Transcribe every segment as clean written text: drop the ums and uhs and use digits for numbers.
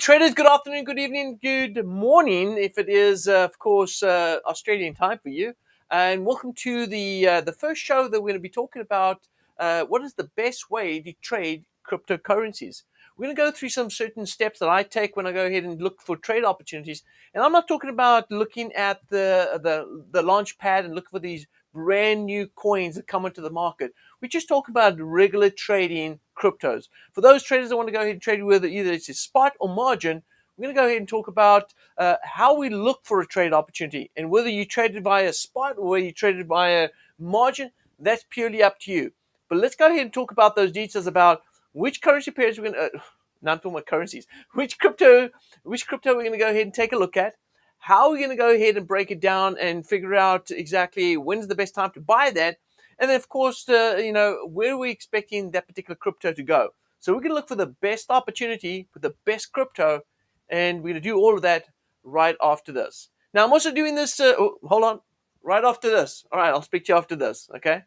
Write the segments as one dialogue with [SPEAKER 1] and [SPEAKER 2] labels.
[SPEAKER 1] Traders, good afternoon, good evening, good morning, if it is, of course, Australian time for you. And welcome to the first show that we're going to be talking about what is the best way to trade cryptocurrencies. We're going to go through some certain steps that I take when I go ahead and look for trade opportunities. And I'm not talking about looking at the launch pad and look for these brand new coins that come into the market. We just talk about regular trading cryptos. For those traders that want to go ahead and trade with either it's a spot or margin, we're going to go ahead and talk about how we look for a trade opportunity, and whether you traded via spot or whether you traded via margin, that's purely up to you. But let's go ahead and talk about those details about which currency pairs we're going to. Now I'm talking about currencies. Which crypto we're going to go ahead and take a look at. How we're going to go ahead and break it down and figure out exactly when's the best time to buy that. And then, of course, where are we expecting that particular crypto to go? So we're going to look for the best opportunity with the best crypto, and we're going to do all of that right after this. Now, I'm also doing this, hold on, right after this. All right, I'll speak to you after this, okay?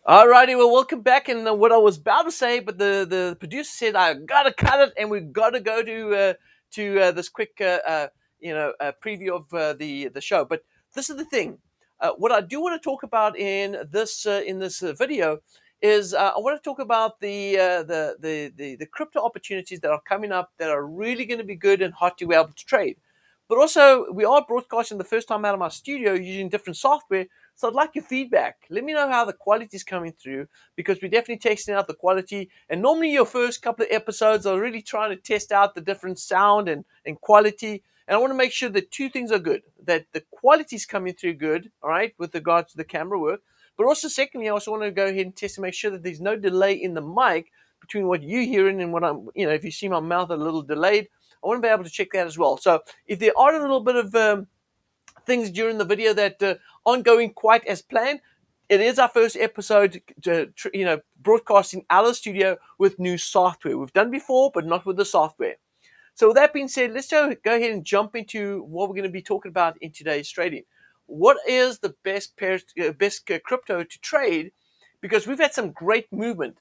[SPEAKER 1] Alrighty, well, welcome back. And what I was about to say, but the producer said I gotta cut it, and we gotta go to this quick preview of the show. But this is the thing. What I do want to talk about in this video is I want to talk about the crypto opportunities that are coming up that are really going to be good and hot to be able to trade. But also, we are broadcasting the first time out of my studio using different software. So I'd like your feedback. Let me know how the quality is coming through, because we're definitely testing out the quality. And normally your first couple of episodes are really trying to test out the different sound and quality. And I want to make sure that two things are good, that the quality is coming through good, all right, with regards to the camera work. But also, secondly, I also want to go ahead and test to make sure that there's no delay in the mic between what you're hearing and what if you see my mouth a little delayed, I want to be able to check that as well. So if there are a little bit of things during the video that aren't going quite as planned, it is our first episode broadcasting out of the studio with new software. We've done before, but not with the software. So with that being said, let's go ahead and jump into what we're going to be talking about in today's trading. What is the best crypto to trade? Because we've had some great movement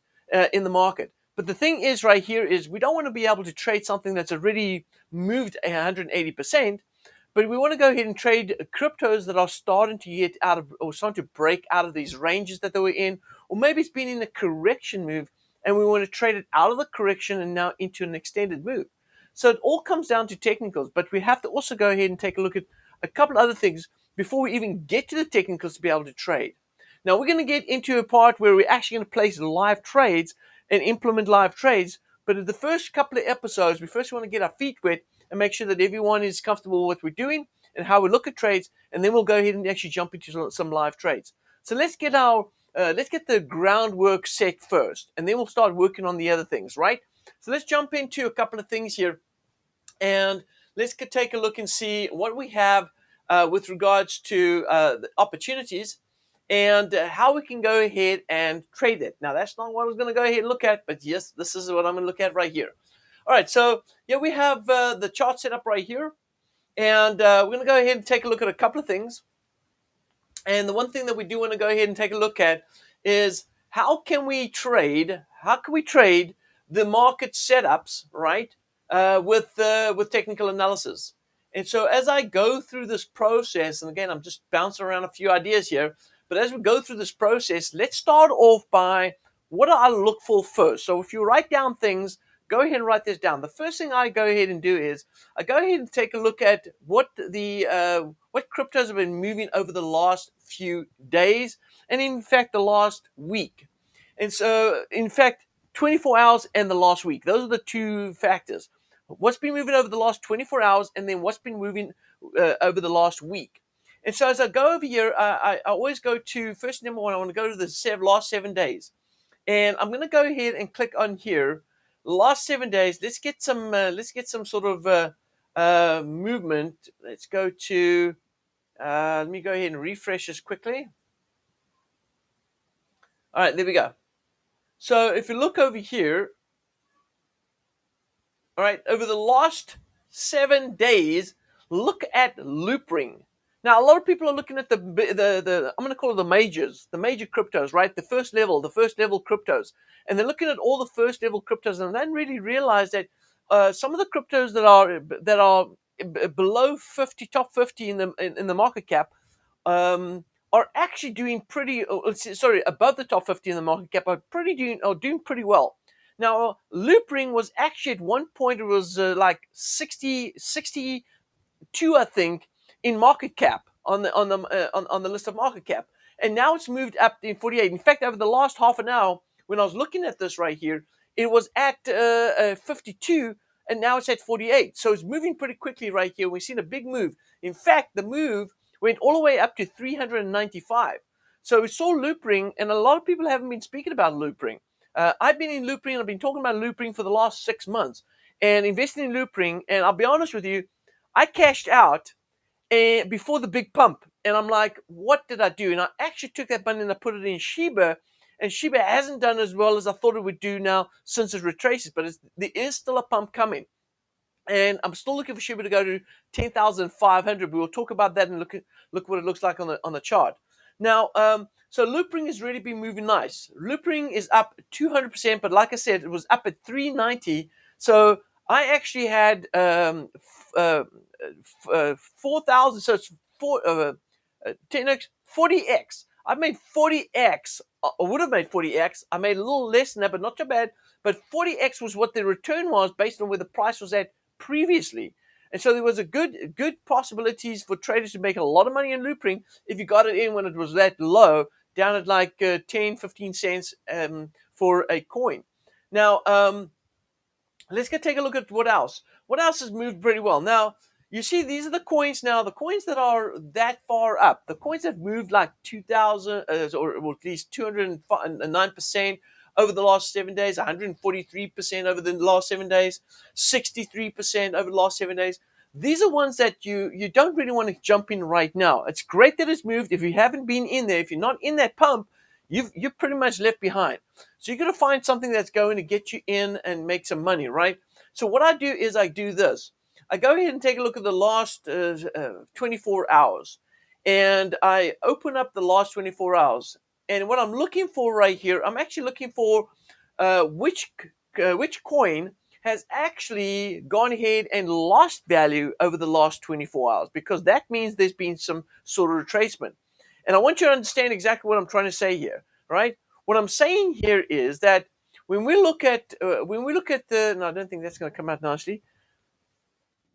[SPEAKER 1] in the market. But the thing is right here is we don't want to be able to trade something that's already moved 180%, but we want to go ahead and trade cryptos that are starting to get out of, or starting to break out of these ranges that they were in, or maybe it's been in a correction move and we want to trade it out of the correction and now into an extended move. So it all comes down to technicals, but we have to also go ahead and take a look at a couple other things before we even get to the technicals to be able to trade. Now we're going to get into a part where we're actually going to place live trades and implement live trades. But in the first couple of episodes, we first want to get our feet wet and make sure that everyone is comfortable with what we're doing and how we look at trades, and then we'll go ahead and actually jump into some live trades. So let's get the groundwork set first, and then we'll start working on the other things, right? So let's jump into a couple of things here, and let's take a look and see what we have with regards to the opportunities and how we can go ahead and trade it. Now, that's not what I was going to go ahead and look at, but yes, this is what I'm going to look at right here. All right, so yeah, we have the chart set up right here, and we're going to go ahead and take a look at a couple of things. And the one thing that we do want to go ahead and take a look at is how can we trade the market setups, right, with technical analysis. And so as I go through this process, and again, I'm just bouncing around a few ideas here, but as we go through this process, let's start off by what do I look for first. So if you write down things, go ahead and write this down. The first thing I go ahead and do is I go ahead and take a look at what cryptos have been moving over the last few days, and in fact the last week. And so, in fact, 24 hours and the last week. Those are the two factors. What's been moving over the last 24 hours, and then what's been moving over the last week. And so as I go over here, I always go to, first number one, I want to go to the last 7 days. And I'm going to go ahead and click on here. Last 7 days, let's get some sort of movement. Let's go to, let me go ahead and refresh this quickly. All right, there we go. So if you look over here, all right, over the last 7 days, look at Loopring. Now, a lot of people are looking at the I'm going to call it the major cryptos, right? The first level cryptos, and they're looking at all the first level cryptos, and then really realize that some of the cryptos that are below 50, top 50 in the market cap, um, are actually doing pretty. Sorry, above the top 50 in the market cap are doing pretty well. Now, Loopring was actually at one point, it was like 62, I think, in market cap on the list of market cap, and now it's moved up in 48. In fact, over the last half an hour, when I was looking at this right here, it was at 52, and now it's at 48. So it's moving pretty quickly right here. We've seen a big move. In fact, the move went all the way up to 395. So we saw Loopring, and a lot of people haven't been speaking about Loopring. I've been in Loopring. I've been talking about Loopring for the last 6 months and investing in Loopring. And I'll be honest with you, I cashed out before the big pump, and I'm like, what did I do? And I actually took that money and I put it in Shiba, and Shiba hasn't done as well as I thought it would do now since it retraces, but there is still a pump coming. And I'm still looking for Shiba to go to 10,500. We will talk about that and look what it looks like on the chart. Now, so Loopring has really been moving nice. Loopring is up 200%, but like I said, it was up at 390. So I actually had 4,000. So it's 10x, 40x. I made 40x. I would have made 40x. I made a little less than that, but not too bad. But 40x was what the return was based on where the price was at previously. And so there was a good possibilities for traders to make a lot of money in Loopring if you got it in when it was that low, down at like 10, 15 cents for a coin. Now, let's take a look at what else. What else has moved pretty well? Now, you see, these are the coins now. The coins that are that far up, the coins that moved like 2,000 or at least 209% over the last 7 days, 143% over the last 7 days, 63% over the last 7 days. These are ones that you don't really want to jump in right now. It's great that it's moved. If you haven't been in there, if you're not in that pump, you're pretty much left behind. So you're going to find something that's going to get you in and make some money, right? So what I do is I do this. I go ahead and take a look at the last 24 hours, and I open up the last 24 hours. And what I'm looking for right here, I'm actually looking for which coin has actually gone ahead and lost value over the last 24 hours, because that means there's been some sort of retracement. And I want you to understand exactly what I'm trying to say here, right? What I'm saying here is that when we look at the, no, I don't think that's going to come out nicely.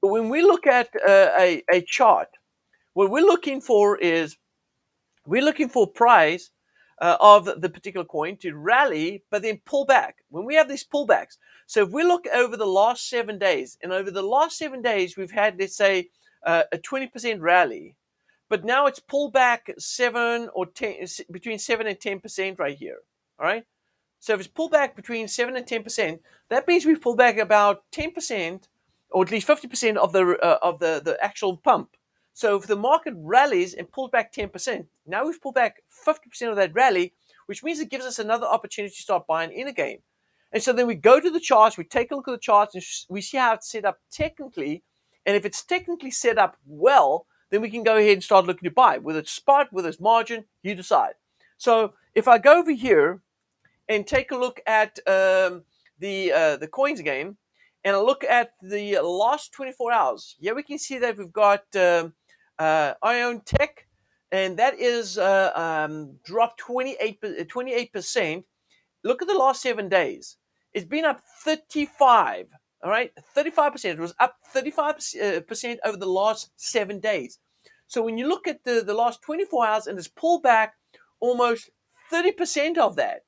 [SPEAKER 1] But when we look at a chart, what we're looking for is we're looking for price of the particular coin to rally, but then pull back. When we have these pullbacks, so if we look over the last 7 days, and over the last 7 days, we've had, let's say, a 20% rally, but now it's pulled back 7 or 10, between 7 and 10% right here. All right. So if it's pulled back between 7 and 10%, that means we've pulled back about 10%, or at least 50% of the actual pump. So if the market rallies and pulls back 10%, now we've pulled back 50% of that rally, which means it gives us another opportunity to start buying in again. And so then we go to the charts, we take a look at the charts, and we see how it's set up technically. And if it's technically set up well, then we can go ahead and start looking to buy. Whether it's spot, whether it's margin, you decide. So if I go over here and take a look at the coins again, and I look at the last 24 hours, yeah, we can see that we've got Ion Tech, and that is dropped 28%. Look at the last 7 days. It's been up 35. All right, 35%. It was up 35% over the last 7 days. So when you look at the last 24 hours and it's pulled back almost 30% of that,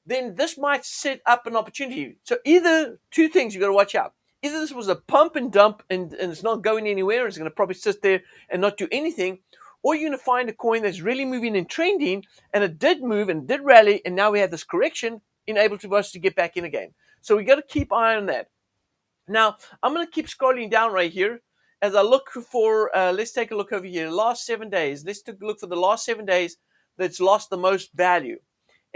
[SPEAKER 1] then this might set up an opportunity. So either two things you got to watch out. Either this was a pump and dump and it's not going anywhere, it's going to probably sit there and not do anything, or you're going to find a coin that's really moving and trending, and it did move and did rally, and now we have this correction, enable to us to get back in again. So we got to keep eye on that. Now, I'm going to keep scrolling down right here as I look for, let's take a look over here, last 7 days. Let's take a look for the last 7 days that's lost the most value.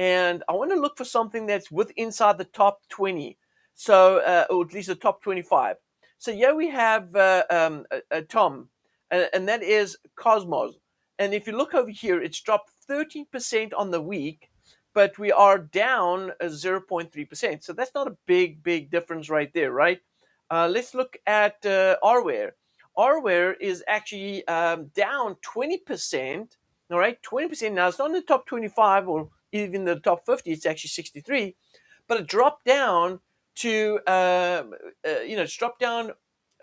[SPEAKER 1] and I want to look for something that's inside the top 20, so or at least the top 25. So here we have Tom, and that is Cosmos. And if you look over here, it's dropped 13% on the week, but we are down 0.3%. So that's not a big difference right there, right? Let's look at Rware. Rware is actually down 20%. All right, 20%. Now it's not in the top 25 or even the top 50. It's actually 63, but it dropped down to it's dropped down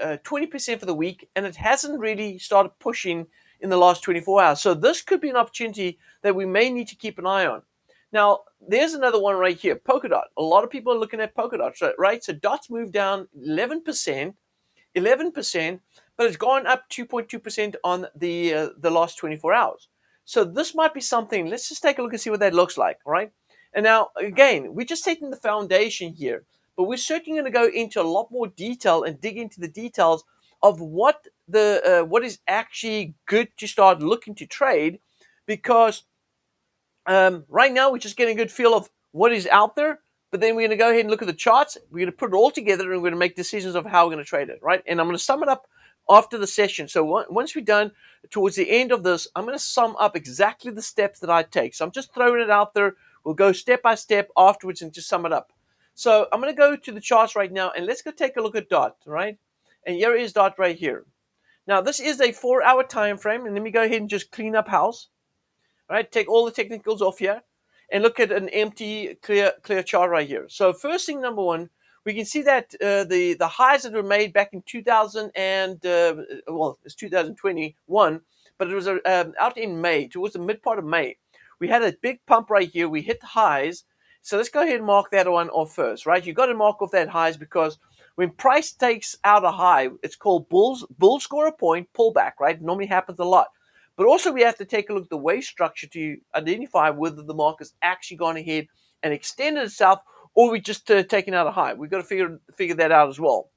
[SPEAKER 1] 20% for the week, and it hasn't really started pushing in the last 24 hours. So this could be an opportunity that we may need to keep an eye on. Now, there's another one right here, Polkadot. A lot of people are looking at Polkadot, right? So Dot's moved down 11%, but it's gone up 2.2% on the last 24 hours. So this might be something. Let's just take a look and see what that looks like, right? And now, again, we're just taking the foundation here, but we're certainly going to go into a lot more detail and dig into the details of what is actually good to start looking to trade, because right now we're just getting a good feel of what is out there, but then we're going to go ahead and look at the charts. We're going to put it all together and we're going to make decisions of how we're going to trade it, right? And I'm going to sum it up after the session. So once we're done, towards the end of this, I'm going to sum up exactly the steps that I take. So I'm just throwing it out there. We'll go step by step afterwards and just sum it up. So I'm going to go to the charts right now, and let's go take a look at DOT, right? And here is DOT right here. Now, this is a 4-hour time frame, and let me go ahead and just clean up house. All right, take all the technicals off here and look at an empty, clear chart right here. So first thing, number one, we can see that the highs that were made back in 2000 and it's 2021, but it was out in May, towards the mid part of May. We had a big pump right here. We hit the highs. So let's go ahead and mark that one off first, right? You got to mark off that highs, because when price takes out a high, it's called bull score a point pullback, right? It normally happens a lot. But also we have to take a look at the wave structure to identify whether the market's actually gone ahead and extended itself, or we just taken out a high. We've got to figure that out as well.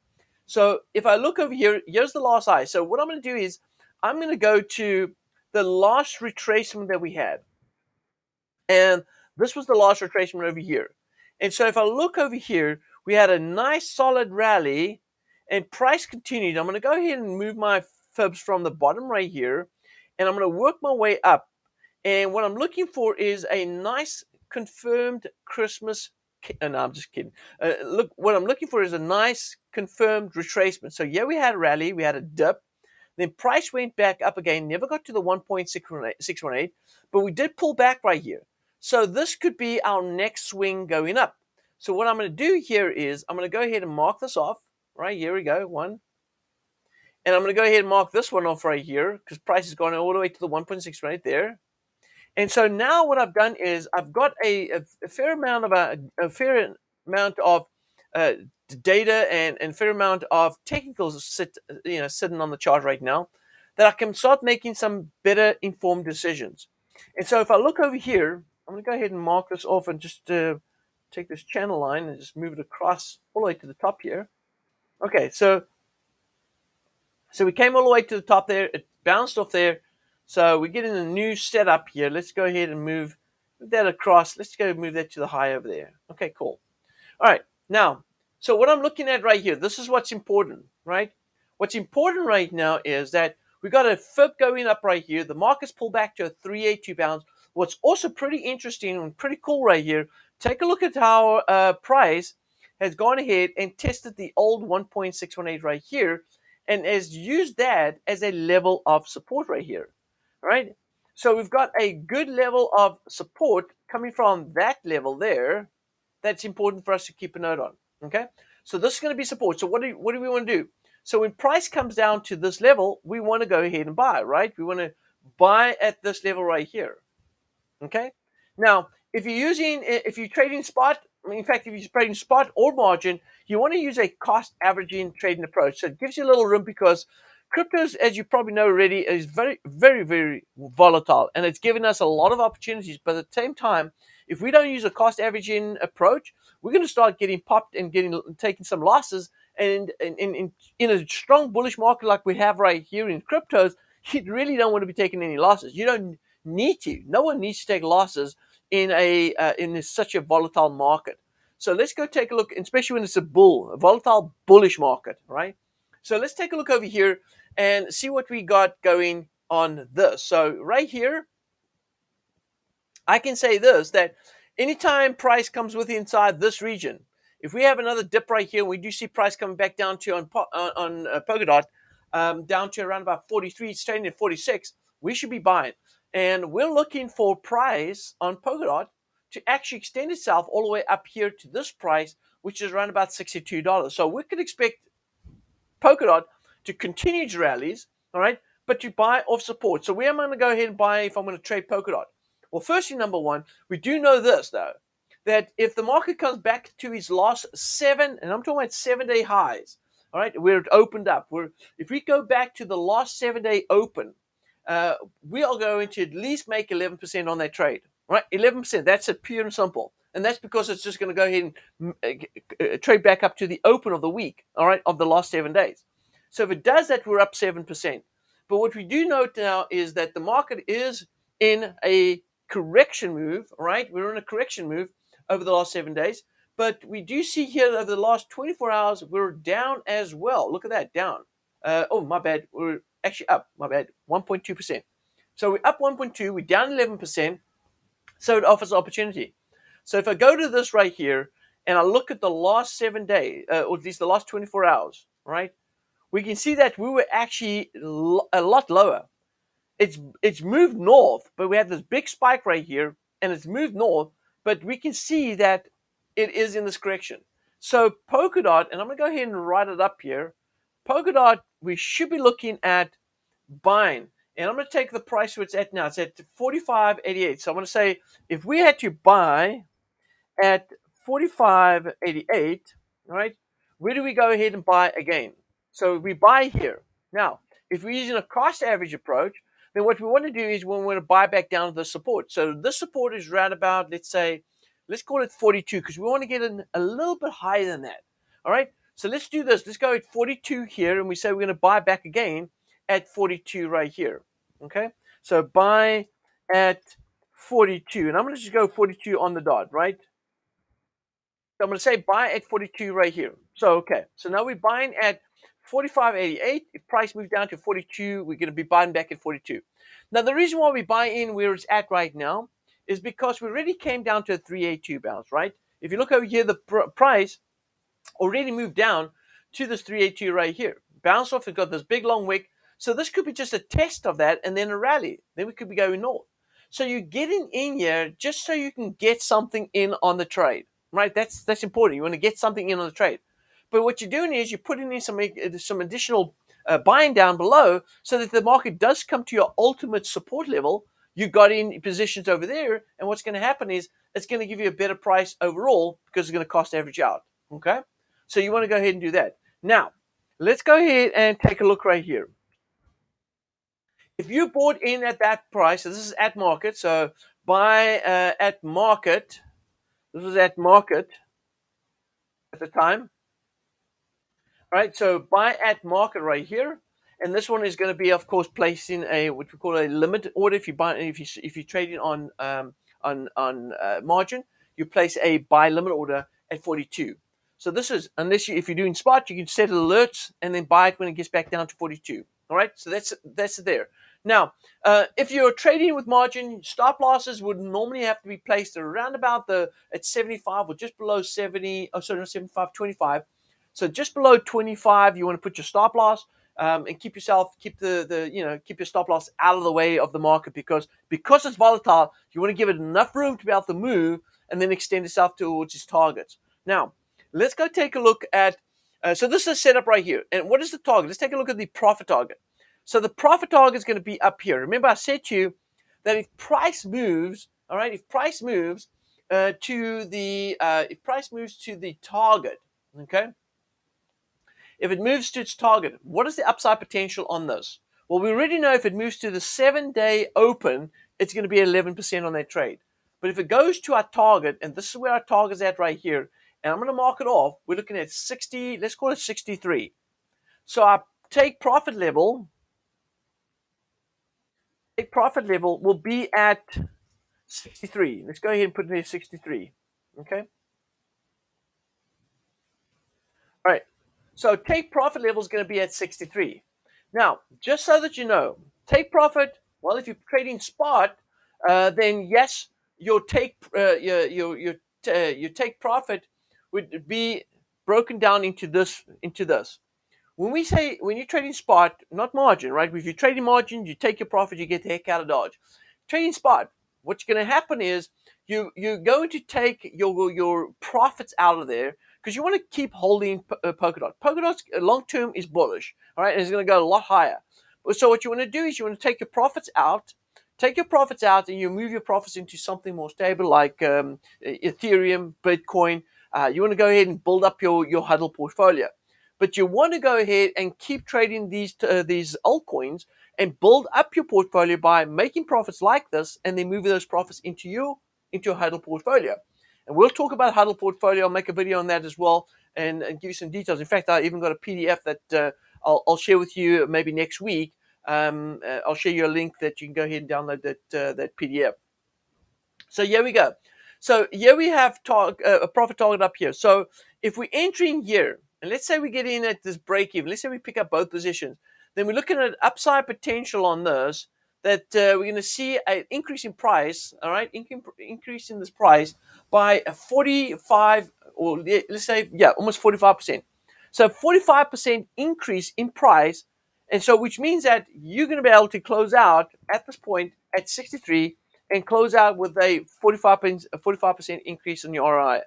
[SPEAKER 1] So if I look over here, here's the last high. So what I'm going to do is I'm going to go to the last retracement that we had. And this was the last retracement over here. And so if I look over here, we had a nice solid rally and price continued. I'm going to go ahead and move my fibs from the bottom right here, and I'm going to work my way up. And what I'm looking for is a nice confirmed Christmas. No, I'm just kidding. Look, what I'm looking for is a nice confirmed retracement. So yeah, we had a rally, we had a dip. Then price went back up again, never got to the 1.618, but we did pull back right here. So this could be our next swing going up. So what I'm going to do here is I'm going to go ahead and mark this off. Right, here we go, one. And I'm going to go ahead and mark this one off right here, because price has gone all the way to the 1.6 right there. And so now what I've done is I've got a fair amount of data and fair amount of technicals sitting on the chart right now, that I can start making some better informed decisions. And so if I look over here, I'm going to go ahead and mark this off and just take this channel line and just move it across all the way to the top here. Okay, so we came all the way to the top there. It bounced off there. So we're getting a new setup here. Let's go ahead and move that across. Let's go move that to the high over there. Okay, cool. All right, now, so what I'm looking at right here, this is what's important, right? What's important right now is that we got a fib going up right here. The market's pulled back to a 382 pounds. What's also pretty interesting and pretty cool right here, take a look at how price has gone ahead and tested the old 1.618 right here, and has used that as a level of support right here. Right? So we've got a good level of support coming from that level there. That's important for us to keep a note on. Okay? So this is going to be support. So what do we want to do? So when price comes down to this level, we want to go ahead and buy, right? We want to buy at this level right here. Okay? Now, if you're trading spot, in fact, if you're trading spot or margin, you want to use a cost averaging trading approach. So it gives you a little room, because cryptos, as you probably know already, is very volatile, and it's given us a lot of opportunities. But at the same time, if we don't use a cost averaging approach, we're going to start getting popped and taking some losses. And in a strong bullish market like we have right here in cryptos, you really don't want to be taking any losses. You don't need to. No one needs to take losses in such a volatile market. So let's go take a look, especially when it's a volatile bullish market, right? So let's take a look over here and see what we got going on this. So right here, I can say this, that anytime price comes within inside this region, if we have another dip right here, and we do see price coming back down to on Polkadot, down to around about 43, it's trading at 46, we should be buying. And we're looking for price on Polkadot to actually extend itself all the way up here to this price, which is around about $62. So we could expect Polkadot to continue its rallies, all right, but to buy off support. So where am I going to go ahead and buy if I'm going to trade Polkadot? Well, firstly, number one, we do know this, though, that if the market comes back to its last 7, and I'm talking about 7-day highs, all right, where it opened up, if we go back to the last 7-day open, we are going to at least make 11% on that trade, right? 11%, that's it, pure and simple. And that's because it's just going to go ahead and trade back up to the open of the week, all right, of the last 7 days. So if it does that, we're up 7%. But what we do note now is that the market is in a correction move, right? We're in a correction move over the last 7 days. But we do see here over the last 24 hours, we're down as well. Look at that, down. Oh, my bad. We're actually up, my bad, 1.2%. So we're up 1.2, we're down 11%. So it offers opportunity. So if I go to this right here and I look at the last 7 days, or at least the last 24 hours, right, we can see that we were actually a lot lower. It's moved north, but we have this big spike right here, and it's moved north, but we can see that it is in this correction. So Polkadot, and I'm going to go ahead and write it up here. Polkadot, we should be looking at buying. And I'm going to take the price where it's at now. It's at 45.88. So I'm going to say if we had to buy at 45.88, right, where do we go ahead and buy again? So we buy here. Now, if we're using a cost average approach, then what we want to do is we want to buy back down to the support. So this support is around about, let's call it 42, because we want to get a little bit higher than that. All right, so let's do this. Let's go at 42 here, and we say we're going to buy back again at 42 right here. Okay, so buy at 42, and I'm going to just go 42 on the dot, right? So I'm going to say buy at 42 right here. So, okay. So now we're buying at 45.88. If price moves down to 42, we're going to be buying back at 42. Now, the reason why we buy in where it's at right now is because we already came down to a 382 bounce, right? If you look over here, the price already moved down to this 382 right here. Bounce off, it's got this big long wick. So this could be just a test of that and then a rally. Then we could be going north. So you're getting in here just so you can get something in on the trade. Right, that's important. You want to get something in on the trade, but what you're doing is you're putting in some additional buying down below, so that the market does come to your ultimate support level. You got in positions over there, and what's going to happen is it's going to give you a better price overall because it's going to cost average out. Okay, so you want to go ahead and do that. Now, let's go ahead and take a look right here. If you bought in at that price, so this is at market, so buy at market. This was at market at the time. All right, so buy at market right here, and this one is going to be, of course, placed in a what we call a limit order. If you trade it on margin, you place a buy limit order at 42. So this is, if you're doing spot, you can set alerts and then buy it when it gets back down to 42. All right, so that's there. Now, if you're trading with margin, stop losses would normally have to be placed around about at 75 or just below 70. Oh, sorry, not 75, 25. So just below 25, you want to put your stop loss and keep your stop loss out of the way of the market because it's volatile. You want to give it enough room to be able to move and then extend itself towards its targets. Now, let's go take a look at. So this is a setup right here. And what is the target? Let's take a look at the profit target. So the profit target is going to be up here. Remember, I said to you that if price moves, all right, if price moves to the target, okay, if it moves to its target, what is the upside potential on this? Well, we already know if it moves to the 7-day open, it's going to be 11% on that trade. But if it goes to our target, and this is where our target is at right here, and I'm going to mark it off, we're looking at 60, let's call it 63. So our take profit level will be at 63. Let's go ahead and put in there 63. Okay. All right. So take profit level is going to be at 63. Now, just so that you know, take profit. Well, if you're trading spot, then yes, your take profit would be broken down into this. When you're trading spot, not margin, right? If you're trading margin, you take your profit, you get the heck out of Dodge. Trading spot, what's going to happen is you're going to take your profits out of there because you want to keep holding Polkadot. Polkadot's long term is bullish, all right, and it's going to go a lot higher. So what you want to do is you want to take your profits out. Take your profits out and you move your profits into something more stable like Ethereum, Bitcoin. You want to go ahead and build up your huddle portfolio. But you want to go ahead and keep trading these altcoins and build up your portfolio by making profits like this and then moving those profits into your huddle portfolio. And we'll talk about huddle portfolio. I'll make a video on that as well and give you some details. In fact, I even got a PDF that I'll share with you maybe next week. I'll share you a link that you can go ahead and download that PDF. So here we go. So here we have a profit target up here. So if we enter in here, and let's say we get in at this break even, let's say we pick up both positions, then we're looking at upside potential on this that we're going to see an increase in price, all right, increase in this price by a 45, or let's say, yeah, almost 45%. So 45% increase in price, and so which means that you're going to be able to close out at this point at 63 and close out with a 45% increase in your ROI.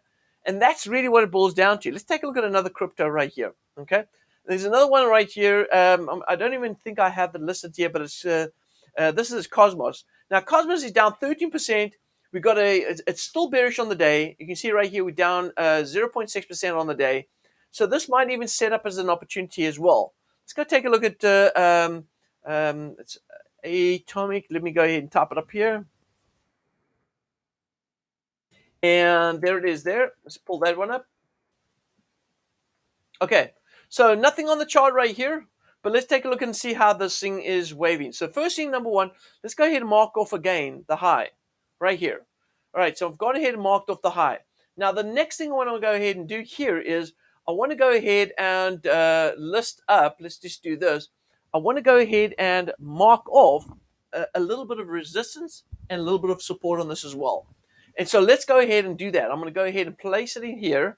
[SPEAKER 1] And that's really what it boils down to. Let's take a look at another crypto right here. Okay. There's another one right here. I don't even think I have it listed here, but this is Cosmos. Now, Cosmos is down 13%. It's still bearish on the day. You can see right here, we're down 0.6% on the day. So this might even set up as an opportunity as well. Let's go take a look at it's Atomic. Let me go ahead and top it up here. And there it is there. Let's pull that one up. Okay, so nothing on the chart right here, but let's take a look and see how this thing is waving. So first thing, number one, let's go ahead and mark off again the high right here. All right, so I've gone ahead and marked off the high. Now, the next thing I want to go ahead and do here is I want to go ahead and list up. Let's just do this. I want to go ahead and mark off a little bit of resistance and a little bit of support on this as well. And so let's go ahead and do that. I'm going to go ahead and place it in here.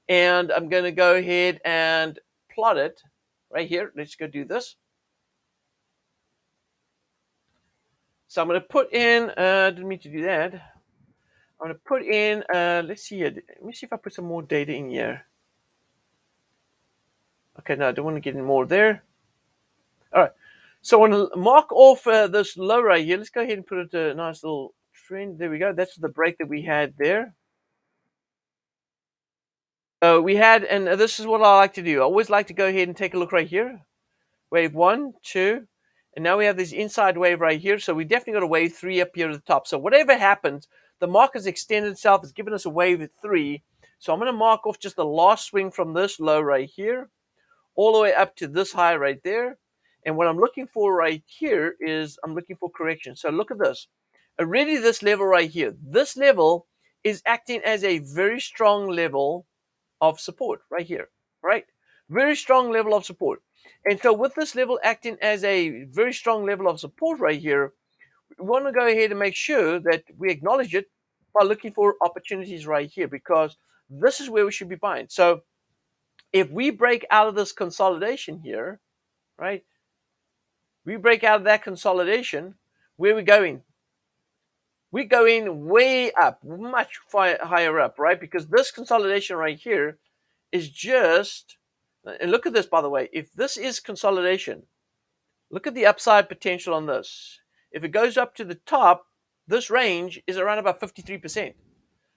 [SPEAKER 1] And I'm going to go ahead and plot it right here. Let's go do this. So I'm going to put in, didn't mean to do that. I'm going to put in, let's see here. Let me see if I put some more data in here. Okay, no, I don't want to get in more there. All right. So I want to mark off this low right here. Let's go ahead and put it a nice little trend. There we go. That's the break that we had there. We had, and this is what I like to do. I always like to go ahead and take a look right here. Wave 1, 2, and now we have this inside wave right here. So we definitely got a wave 3 up here at the top. So whatever happens, the market's extended itself. It's given us a wave at 3. So I'm going to mark off just the last swing from this low right here, all the way up to this high right there. And what I'm looking for right here is I'm looking for correction. So look at this. Already this level right here. This level is acting as a very strong level of support right here, right? Very strong level of support. And so with this level acting as a very strong level of support right here, we want to go ahead and make sure that we acknowledge it by looking for opportunities right here, because this is where we should be buying. So if we break out of this consolidation here, right, we break out of that consolidation, where are we going? We're going way up, much higher up, right? Because this consolidation right here is just, and look at this, by the way, if this is consolidation, look at the upside potential on this. If it goes up to the top, this range is around about 53%.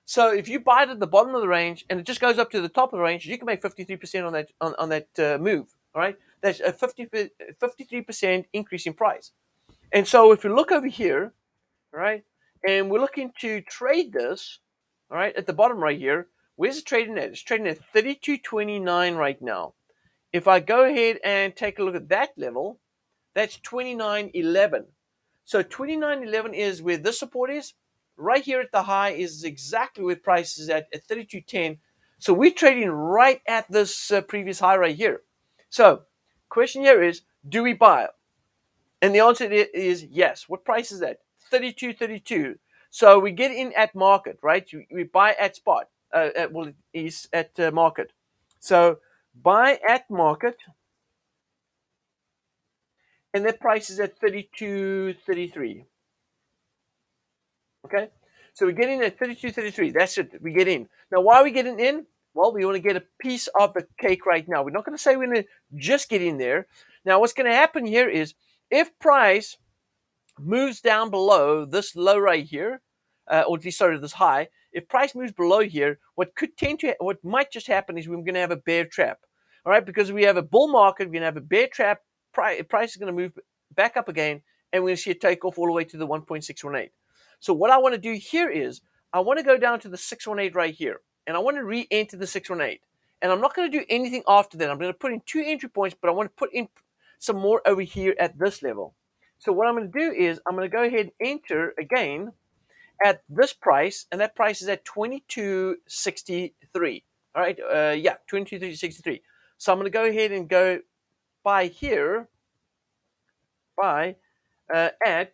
[SPEAKER 1] So if you buy it at the bottom of the range and it just goes up to the top of the range, you can make 53% on that move. All right, that's a 53% increase in price. And so if you look over here, all right, and we're looking to trade this, all right, at the bottom right here, where's it trading at? It's trading at 32.29 right now. If I go ahead and take a look at that level, that's 29.11. So 29.11 is where this support is, right here at the high is exactly where price is at 32.10. So we're trading right at this previous high right here. So question here is, do we buy it? And the answer is yes. What price is that? 32.32. So we get in at market, right? We buy at spot. Well, it is at market. So buy at market, and that price is at 32.33. Okay? So we get in at 32.33. That's it. We get in. Now, why are we getting in? Well, we want to get a piece of the cake right now. We're not going to say we're going to just get in there. Now, what's going to happen here is if price moves down below this low right here, or at least sorry, this high, if price moves below here, what might just happen is we're going to have a bear trap. All right, because we have a bull market, we're going to have a bear trap. Price is going to move back up again, and we're going to see a takeoff all the way to the 1.618. So what I want to do here is I want to go down to the 618 right here, and I want to re-enter the 618. And I'm not going to do anything after that. I'm going to put in 2 entry points, but I want to put in some more over here at this level. So what I'm going to do is I'm going to go ahead and enter again at this price, and that price is at 22.63. All right, 22.63. So I'm going to go ahead and go buy here, buy at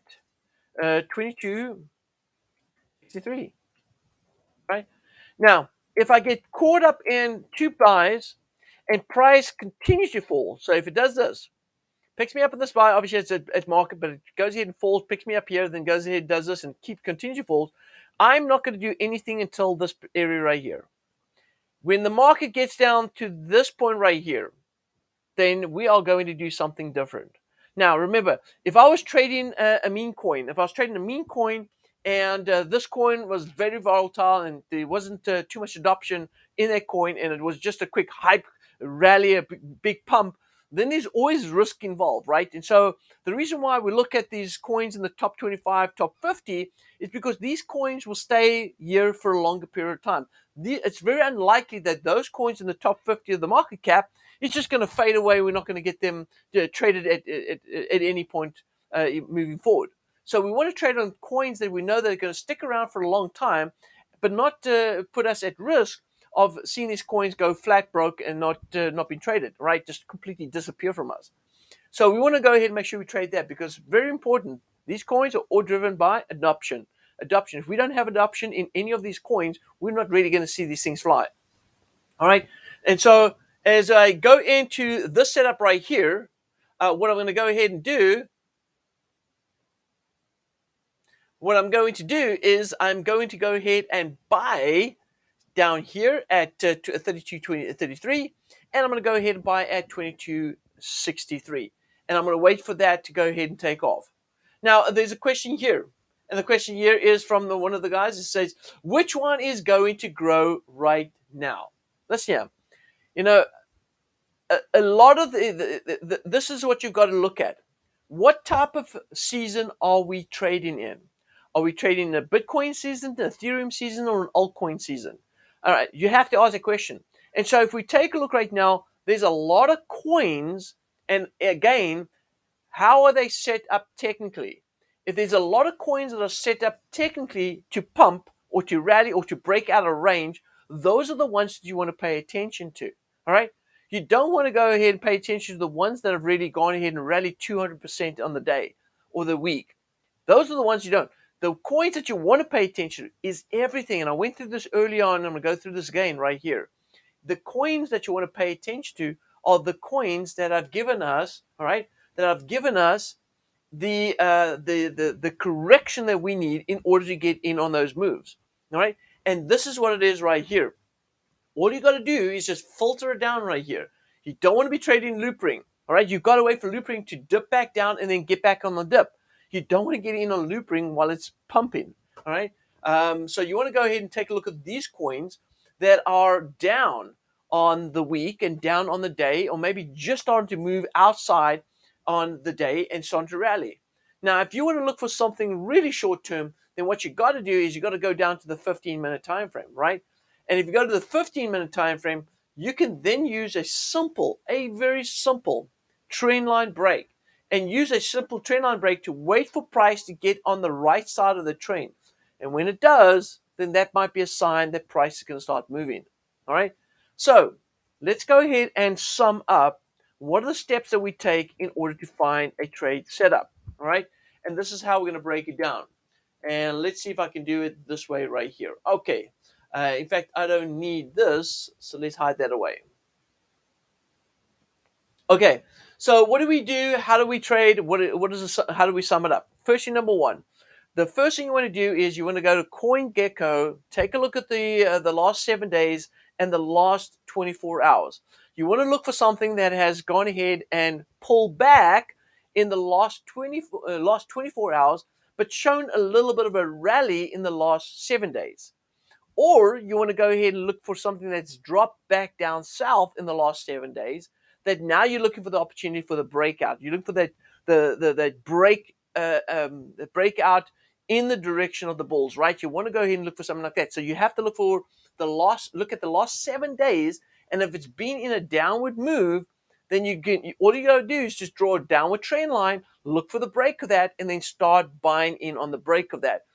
[SPEAKER 1] 22.63. Right now, if I get caught up in two buys and price continues to fall, so if it does this, picks me up in this buy, obviously it's at market, but it goes ahead and falls, picks me up here, then goes ahead, does this, and continues to fall. I'm not going to do anything until this area right here. When the market gets down to this point right here, then we are going to do something different. Now, remember, if I was trading a meme coin, and this coin was very volatile and there wasn't too much adoption in that coin, and it was just a quick hype rally, a big pump, then there's always risk involved, right? And so the reason why we look at these coins in the top 25, top 50 is because these coins will stay here for a longer period of time. It's very unlikely that those coins in the top 50 of the market cap, it's just going to fade away. We're not going to get them traded at any point moving forward. So we want to trade on coins that we know that are going to stick around for a long time, but not put us at risk of seeing these coins go flat broke and not being traded, right? Just completely disappear from us. So we want to go ahead and make sure we trade that, because very important. These coins are all driven by adoption. If we don't have adoption in any of these coins, we're not really going to see these things fly. All right. And so as I go into this setup right here, what I'm going to go ahead and do, is I'm going to go ahead and buy down here at 32.33, and I'm going to go ahead and buy at 22.63, and I'm going to wait for that to go ahead and take off. Now, there's a question here, and the question here is from one of the guys. It says, which one is going to grow right now? Listen here. You know, a lot of this is what you've got to look at. What type of season are we trading in? Are we trading a Bitcoin season, an Ethereum season, or an altcoin season? All right, you have to ask a question. And so if we take a look right now, there's a lot of coins, and again, how are they set up technically? If there's a lot of coins that are set up technically to pump or to rally or to break out of range, those are the ones that you want to pay attention to. All right? You don't want to go ahead and pay attention to the ones that have really gone ahead and rallied 200% on the day or the week. Those are the ones you don't. The coins that you want to pay attention to is everything. And I went through this early on, and I'm going to go through this again right here. The coins that you want to pay attention to are the coins that have given us, all right, the correction that we need in order to get in on those moves. All right. And this is what it is right here. All you got to do is just filter it down right here. You don't want to be trading loop ring. All right. You've got to wait for loop ring to dip back down and then get back on the dip. You don't want to get in on loop ring while it's pumping. All right. So you want to go ahead and take a look at these coins that are down on the week and down on the day, or maybe just starting to move outside on the day and starting to rally. Now, if you want to look for something really short term, then what you got to do is you got to go down to the 15-minute time frame, right? And if you go to the 15-minute time frame, you can then use a very simple trend line break, and use a simple trend line break to wait for price to get on the right side of the trend. And when it does, then that might be a sign that price is going to start moving. All right. So let's go ahead and sum up what are the steps that we take in order to find a trade setup. All right. And this is how we're going to break it down. And let's see if I can do it this way right here. Okay. In fact, I don't need this. So let's hide that away. Okay, so what do we do? How do we trade? What is this, how do we sum it up? First thing, number one, the first thing you want to do is you want to go to CoinGecko, take a look at the last 7 days and the last 24 hours. You want to look for something that has gone ahead and pulled back in the last 24 hours, but shown a little bit of a rally in the last 7 days. Or you want to go ahead and look for something that's dropped back down south in the last 7 days. That now you're looking for the opportunity for the breakout. You're looking for that breakout in the direction of the bulls, right? You want to go ahead and look for something like that. So you have to look for look at the last 7 days, and if it's been in a downward move, then all you got to do is just draw a downward trend line, look for the break of that, and then start buying in on the break of that.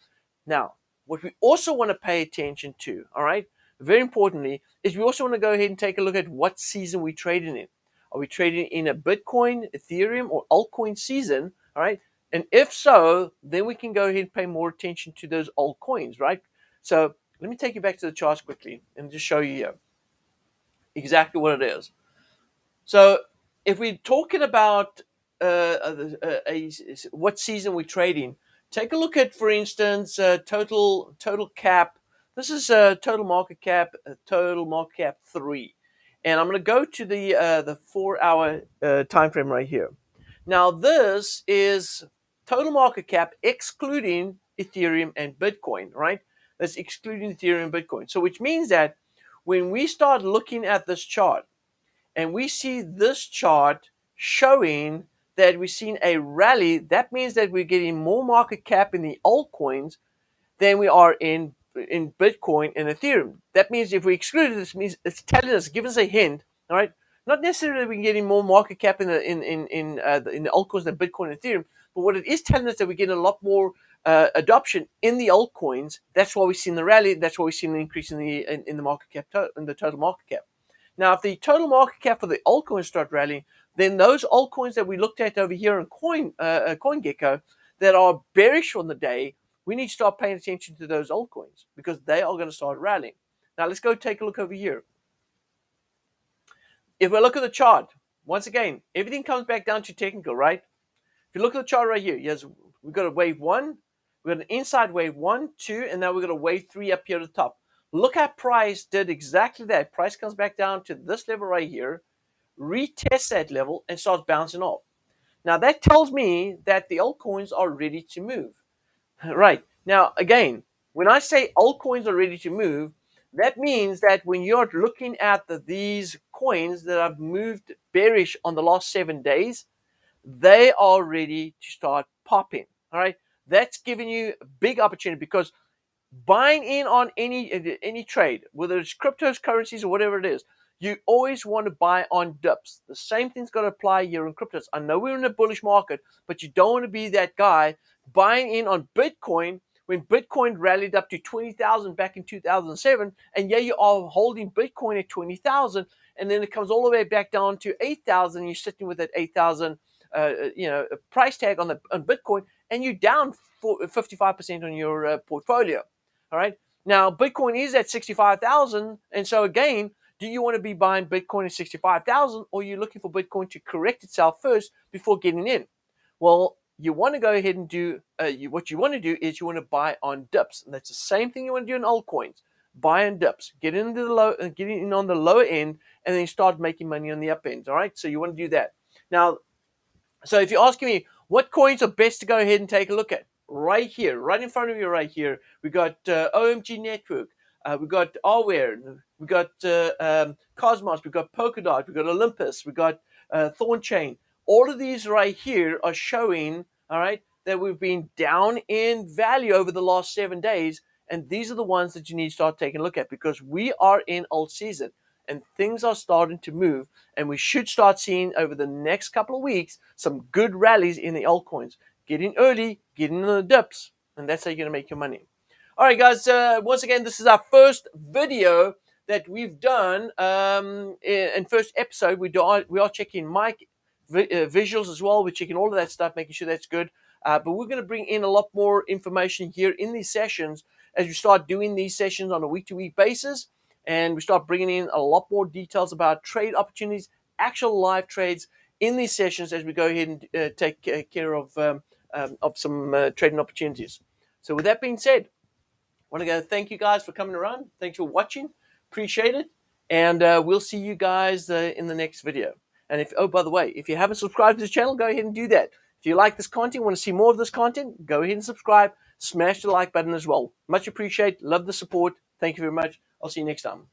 [SPEAKER 1] Now, what we also want to pay attention to, all right, very importantly, is we also want to go ahead and take a look at what season we're trading in. Are we trading in a Bitcoin, Ethereum, or altcoin season, all right? And if so, then we can go ahead and pay more attention to those altcoins, right? So let me take you back to the charts quickly and just show you here exactly what it is. So if we're talking about what season we're trading, take a look at, for instance, total cap. This is total market cap 3, and I'm going to go to the 4-hour time frame right here. Now this is total market cap excluding Ethereum and Bitcoin, right? That's excluding Ethereum and Bitcoin. So which means that when we start looking at this chart, and we see this chart showing that we've seen a rally, that means that we're getting more market cap in the altcoins than we are in Bitcoin and Ethereum. That means if we exclude it, this means it's telling us, giving us a hint, all right? Not necessarily we're getting more market cap in the altcoins than Bitcoin and Ethereum, but what it is telling us that we're getting a lot more adoption in the altcoins. That's why we've seen the rally. That's why we've seen an increase in the market cap, in the total market cap. Now, if the total market cap for the altcoins start rallying, then those altcoins that we looked at over here in CoinGecko that are bearish on the day, we need to start paying attention to those altcoins because they are going to start rallying. Now, let's go take a look over here. If we look at the chart, once again, everything comes back down to technical, right? If you look at the chart right here, yes, we've got a wave 1, we've got an inside wave 1, 2, and now we've got a wave 3 up here at the top. Look how price did exactly that. Price comes back down to this level right here, retests that level, and starts bouncing off. Now that tells me that the altcoins are ready to move. Right. Now, again, when I say altcoins are ready to move, that means that when you're looking at these coins that have moved bearish on the last 7 days, they are ready to start popping. All right. That's giving you a big opportunity because buying in on any trade, whether it's cryptocurrencies or whatever it is, you always want to buy on dips. The same thing's got to apply here in cryptos. I know we're in a bullish market, but you don't want to be that guy buying in on Bitcoin when Bitcoin rallied up to 20,000 back in 2007, and yeah, you are holding Bitcoin at 20,000, and then it comes all the way back down to 8,000. You're sitting with that 8,000, price tag on Bitcoin, and you're down 55% on your portfolio. All right. Now, Bitcoin is at 65,000. And so, again, do you want to be buying Bitcoin at 65,000 or are you looking for Bitcoin to correct itself first before getting in? Well, you want to go ahead and do what you want to do is you want to buy on dips. And that's the same thing you want to do in altcoins. Buy on dips. Get in on the lower end and then start making money on the up end. All right. So you want to do that. Now, so if you're asking me what coins are best to go ahead and take a look at, right here, right in front of you right here, we got OMG Network, we got Aware, we got Cosmos, we got Polkadot, we got Olympus, we got Thornchain. All of these right here are showing, all right, that we've been down in value over the last 7 days, and these are the ones that you need to start taking a look at because we are in alt season and things are starting to move, and we should start seeing over the next couple of weeks some good rallies in the altcoins. Get in early, get in the dips, and that's how you're going to make your money. All right, guys. Once again, this is our first video that we've done, and first episode. We are checking mic visuals as well. We're checking all of that stuff, making sure that's good. But we're going to bring in a lot more information here in these sessions as we start doing these sessions on a week-to-week basis, and we start bringing in a lot more details about trade opportunities, actual live trades in these sessions as we go ahead and take care of some trading opportunities. So with that being said, I want to go thank you guys for coming around. Thanks for watching. Appreciate it. And we'll see you guys in the next video. And if, oh, by the way, if you haven't subscribed to this channel, go ahead and do that. If you like this content, want to see more of this content, go ahead and subscribe. Smash the like button as well. Much appreciate. Love the support. Thank you very much. I'll see you next time.